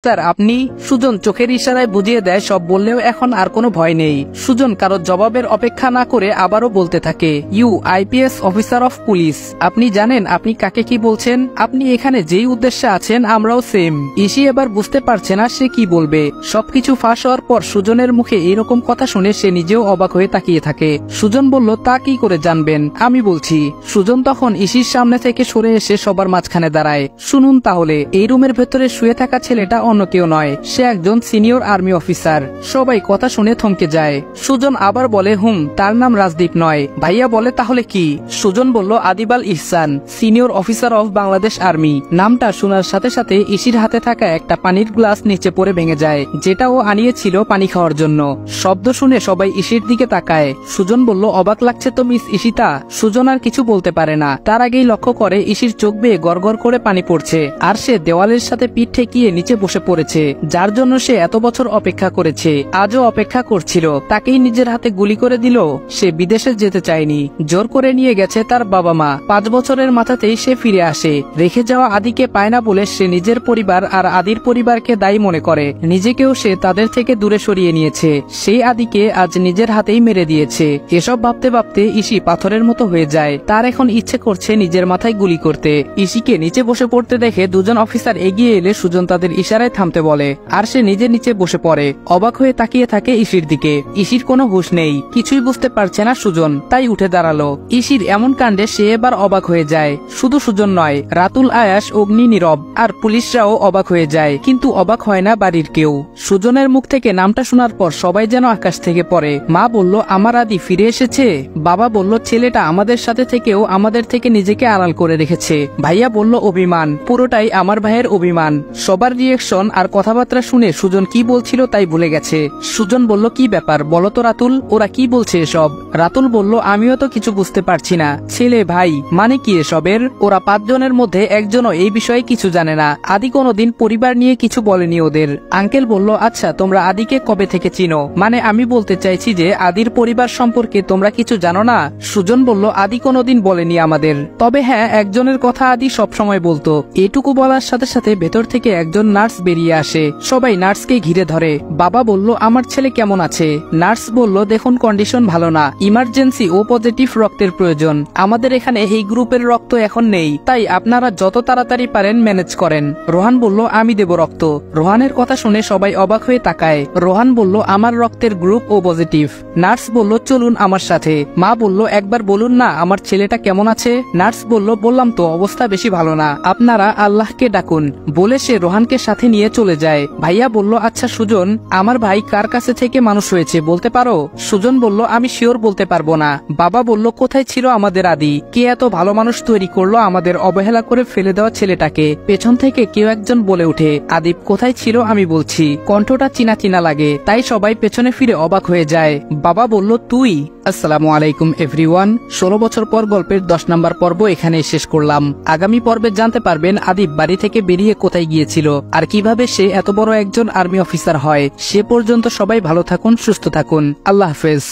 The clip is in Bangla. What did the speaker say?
স্যার আপনি? সুজন চোখের ইশারায় বুঝিয়ে দেয় সব বললেও এখন আর কোনো ভয় নেই। সুজন কারো জবাবের অপেক্ষা না করে আবারও বলতে থাকে, you IPS officer of police, আপনি জানেন আপনি কাকে কি বলছেন? আপনি এখানে যেই উদ্দেশ্যে আছেন আমরাও সেম। ইসি এবার বুঝতে পারছে না সে কি বলবে। সবকিছু ফাঁস হওয়ার পর সুজনের মুখে এরকম কথা শুনে সে নিজেও অবাক হয়ে তাকিয়ে থাকে। সুজন বলল, তা কি করে জানবেন, আমি বলছি। সুজন তখন ইসির সামনে থেকে সরে এসে সবার মাঝখানে দাঁড়ায়। শুনুন তাহলে, এই রুমের ভেতরে শুয়ে থাকা ছেলেটা অন্য কেউ নয়, সে একজন সিনিয়র আর্মি অফিসার। সবাই কথা শুনে থমকে যায়। সুজন আবার বলে, তার নাম রাজদীপ নয়। ভাইয়া বলে, তাহলে কি? সুজন বলল, Adibal Ihsan, senior officer of Bangladesh army. নামটা শোনার সাথে সাথে ইসির হাতে থাকা একটা পানির গ্লাস নিচে পড়ে ভেঙে যায়, যেটা ও আনিয়েছিল পানি খাওয়ার জন্য। শব্দ শুনে সবাই ইসির দিকে তাকায়। সুজন বলল, অবাক লাগছে তো মিস ইশিতা। সুজন আর কিছু বলতে পারে না, তার আগেই লক্ষ্য করে ইসির চোখ বেয়ে গড়গড় করে পানি পড়ছে, আর সে দেওয়ালের সাথে পিঠ ঠেকিয়ে নিচে বসে পড়েছে, যার জন্য সে এত বছর অপেক্ষা করেছে। আজও অপেক্ষা করছিল, তাকেই নিজের হাতে গুলি করে দিল। সে বিদেশে যেতে চায়নি, জোর করে নিয়ে গেছে তার বাবা মা। 5 বছরের মাথাতেই সে ফিরে আসে। রেখে যাওয়া আদিকে পায় না বলে সে নিজের পরিবার আর আদির পরিবারকে দায়ী মনে করে। নিজেকেও সে তাদের থেকে দূরে সরিয়ে নিয়েছে। সেই আদিকে আজ নিজের হাতেই মেরে দিয়েছে। এসব ভাবতে ভাবতে ইসি পাথরের মতো হয়ে যায়। তার এখন ইচ্ছে করছে নিজের মাথায় গুলি করতে। ইসিকে নিচে বসে পড়তে দেখে দুজন অফিসার এগিয়ে এলে সুজন তাদের ইশারায় থামতে বলে, আর সে নিজে নিচে বসে পড়ে। অবাক হয়ে তাকিয়ে থাকে ইসির দিকে। ইসির কোনো হুঁশ নেই, কিছুই বুঝতে পারছে না সুজন, তাই উঠে দাঁড়ালো। ইসির এমন কাণ্ডে সে এবার অবাক হয়ে যায়। শুধু সুজন নয়, রাতুল, আয়াস, অগ্নি, নীরব আর পুলিশরাও অবাক হয়ে যায়, কিন্তু অবাক হয় না বাড়ির কেউ। সুজনের মুখ থেকে নামটা শোনার পর সবাই যেন আকাশ থেকে পড়ে। মা বলল, আমার আদি ফিরে এসেছে। বাবা বলল, ছেলেটা আমাদের সাথে থেকেও আমাদের থেকে নিজেকে আড়াল করে রেখেছে। ভাইয়া বলল, অভিমান, পুরোটাই আমার ভাইয়ের অভিমান। সবার রিয়েকশন আর কথাবার্তা শুনে সুজন কি বলছিল তাই ভুলে গেছে। সুজন বলল, কি ব্যাপার বলো তো রাতুল, ওরা কি বলছে এসব? রাতুল বলল, আমিও তো কিছু বুঝতে পারছি না। ছেলে ভাই মানে কি এসবের? ওরা 5 জনের মধ্যে একজনও এই বিষয়ে কিছু জানে না। আদি কোনোদিন পরিবার নিয়ে কিছু বলেনি ওদের। আঙ্কেল বলল, আচ্ছা তোমরা আদিকে কবে থেকে চিনো? মানে আমি বলতে চাইছি যে আদির পরিবার সম্পর্কে তোমরা কিছু জানো না? সুজন বলল, আদি কোনোদিন বলেনি আমাদের, তবে হ্যাঁ একজনের কথা আদি সবসময় বলতো। এটুকু বলার সাথে সাথে ভেতর থেকে একজন নার্স বেরিয়ে আসে। সবাই নার্সকে ঘিরে ধরে। বাবা বলল, আমার ছেলে কেমন আছে? নার্স বলল, দেখুন কন্ডিশন ভালো না, ইমার্জেন্সি ও পজিটিভ রক্তের প্রয়োজন। আমাদের এখানে এই গ্রুপের রক্ত এখন নেই, তাই আপনারা যত তাড়াতাড়ি পারেন ম্যানেজ করেন। রোহান বলল, আমি দেব রক্ত। রোহানের কথা শুনে সবাই অবাক হয়ে তাকায়। রোহান বলল, আমার রক্তের গ্রুপ ও পজিটিভ। নার্স বলল, চলুন আমার সাথে। মা বলল, একবার বলুন না আমার ছেলেটা কেমন আছে? নার্স বলল, বললাম তো অবস্থা বেশি ভালো না, আপনারা আল্লাহকে ডাকুন। বলে সে রোহানকে সাথে নিয়ে চলে যায়। ভাইয়া বলল, আচ্ছা সুজন, আমার ভাই কার কাছে থেকে মানুষ হয়েছে বলতে পারো? সুজন বলল, আমি শিওর বলতে পারবো না। বাবা বলল, কোথায় ছিল আমাদের আদি? কে এত ভালো মানুষ তৈরি করলো আমাদের অবহেলা করে ফেলে দেওয়া ছেলেটাকে? পেছন থেকে কেউ একজন বলে উঠে, আদিপ কোথায় ছিল আমি বলছি। কণ্ঠটা চিনা চিনা লাগে, তাই সবাই পেছনে ফিরে অবাক হয়ে যায়। বাবা বলল, তুই? আসসালামু আলাইকুম এভরিওয়ান। 16 বছর পর গল্পের 10 নম্বর পর্ব এখানে শেষ করলাম। আগামী পর্বে জানতে পারবেন আদিপ বাড়ি থেকে বেরিয়ে কোথায় গিয়েছিল আর কিভাবে সে এত বড় একজন আর্মি অফিসার হয়। সে পর্যন্ত সবাই ভালো থাকুন, সুস্থ থাকুন। আল্লাহ হাফেজ।